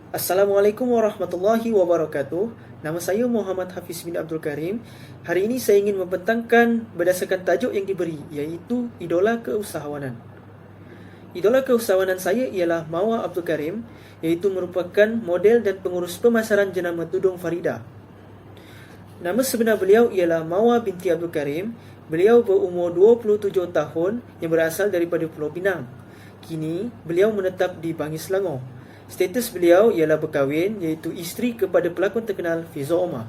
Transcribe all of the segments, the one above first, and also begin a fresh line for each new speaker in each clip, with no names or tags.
Assalamualaikum warahmatullahi wabarakatuh. Nama saya Muhammad Hafiz bin Abdul Karim. Hari ini saya ingin membentangkan berdasarkan tajuk yang diberi, iaitu Idola Keusahawanan. Idola keusahawanan saya ialah Mawar Abdul Karim, iaitu merupakan model dan pengurus pemasaran jenama tudung Farida. Nama sebenar beliau ialah Mawar binti Abdul Karim. Beliau berumur 27 tahun yang berasal daripada Pulau Pinang. Kini, beliau menetap di Bangis, Selangor. Status beliau ialah berkahwin, iaitu isteri kepada pelakon terkenal Fiza Omar.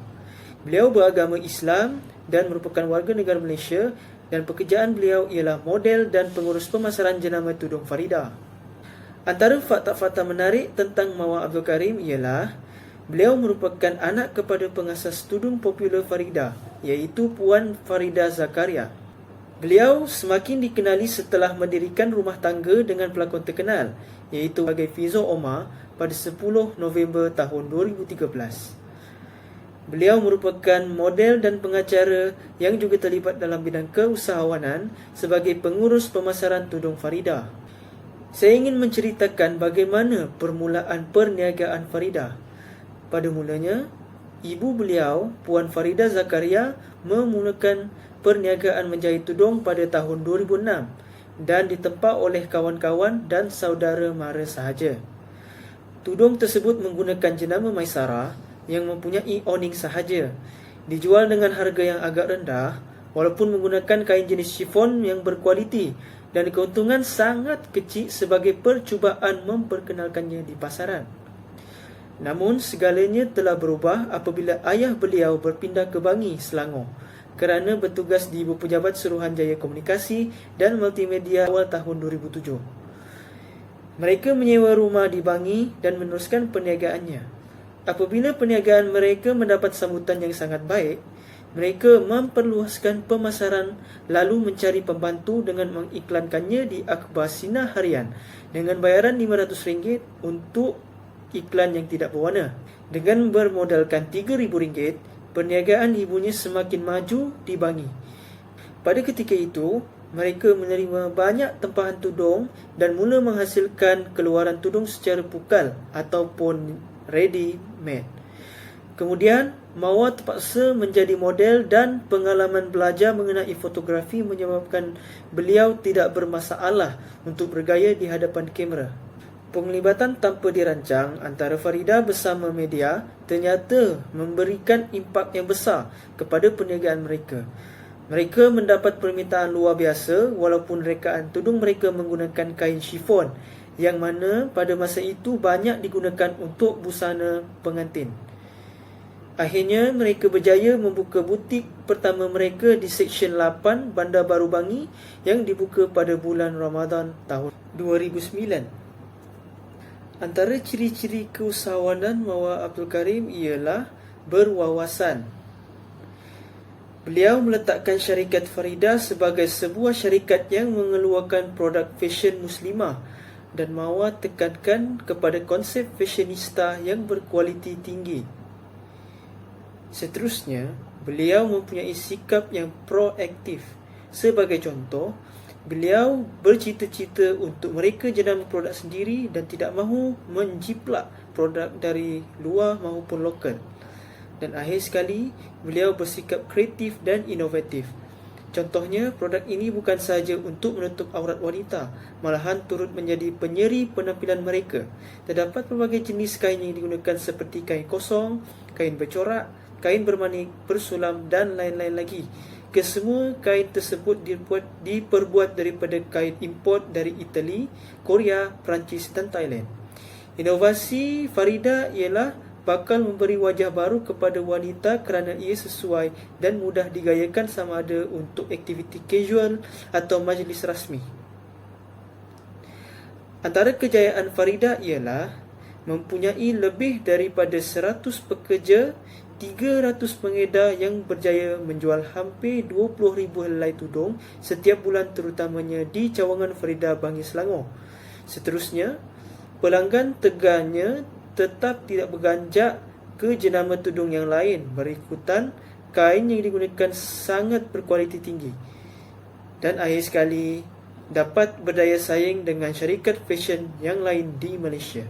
Beliau beragama Islam dan merupakan warga negara Malaysia, dan pekerjaan beliau ialah model dan pengurus pemasaran jenama tudung Farida. Antara fakta-fakta menarik tentang Mawar Abdul Karim ialah beliau merupakan anak kepada pengasas tudung popular Farida, iaitu Puan Farida Zakaria. Beliau semakin dikenali setelah mendirikan rumah tangga dengan pelakon terkenal, iaitu sebagai Fiza Omar pada 10 November tahun 2013. Beliau merupakan model dan pengacara yang juga terlibat dalam bidang keusahawanan sebagai pengurus pemasaran tudung Farida. Saya ingin menceritakan bagaimana permulaan perniagaan Farida. Pada mulanya, ibu beliau, Puan Farida Zakaria, memulakan perniagaan menjahit tudung pada tahun 2006 dan ditempa oleh kawan-kawan dan saudara mara sahaja. Tudung tersebut menggunakan jenama Maisara yang mempunyai awning sahaja. Dijual dengan harga yang agak rendah walaupun menggunakan kain jenis chiffon yang berkualiti, dan keuntungan sangat kecil sebagai percubaan memperkenalkannya di pasaran. Namun segalanya telah berubah apabila ayah beliau berpindah ke Bangi, Selangor kerana bertugas di Ibu Pejabat Suruhanjaya Komunikasi dan Multimedia awal tahun 2007. Mereka menyewa rumah di Bangi dan meneruskan perniagaannya. Apabila perniagaan mereka mendapat sambutan yang sangat baik, mereka memperluaskan pemasaran lalu mencari pembantu dengan mengiklankannya di akhbar Sinar Harian dengan bayaran RM500 untuk iklan yang tidak berwarna. Dengan bermodalkan RM3,000, perniagaan ibunya semakin maju di Bangi. Pada ketika itu, mereka menerima banyak tempahan tudung dan mula menghasilkan keluaran tudung secara pukal ataupun ready made. Kemudian, Mawar terpaksa menjadi model dan pengalaman belajar mengenai fotografi menyebabkan beliau tidak bermasalah untuk bergaya di hadapan kamera. Penglibatan tanpa dirancang antara Farida bersama media ternyata memberikan impak yang besar kepada perniagaan mereka. Mereka mendapat permintaan luar biasa walaupun rekaan tudung mereka menggunakan kain chiffon yang mana pada masa itu banyak digunakan untuk busana pengantin. Akhirnya mereka berjaya membuka butik pertama mereka di Seksyen 8 Bandar Baru Bangi yang dibuka pada bulan Ramadan tahun 2009. Antara ciri-ciri keusahawanan Mawar Abdul Karim ialah berwawasan. Beliau meletakkan syarikat Farida sebagai sebuah syarikat yang mengeluarkan produk fashion muslimah, dan Mawar tekankan kepada konsep fashionista yang berkualiti tinggi. Seterusnya, beliau mempunyai sikap yang proaktif. Sebagai contoh, beliau bercita-cita untuk mereka jenama produk sendiri dan tidak mahu menjiplak produk dari luar maupun lokal. Dan akhir sekali, beliau bersikap kreatif dan inovatif. Contohnya, produk ini bukan sahaja untuk menutup aurat wanita, malahan turut menjadi penyeri penampilan mereka. Terdapat pelbagai jenis kain yang digunakan seperti kain kosong, kain bercorak, kain bermanik, bersulam dan lain-lain lagi. Kesemua kain tersebut diperbuat daripada kain import dari Itali, Korea, Perancis dan Thailand. Inovasi Farida ialah bakal memberi wajah baru kepada wanita kerana ia sesuai dan mudah digayakan sama ada untuk aktiviti casual atau majlis rasmi. Antara kejayaan Farida ialah mempunyai lebih daripada 100 pekerja, 300 pengedar yang berjaya menjual hampir 20,000 helai tudung setiap bulan, terutamanya di cawangan Farida Bangi, Selangor. Seterusnya, pelanggan tegarnya tetap tidak berganjak ke jenama tudung yang lain berikutan kain yang digunakan sangat berkualiti tinggi. Dan akhir sekali, dapat berdaya saing dengan syarikat fashion yang lain di Malaysia.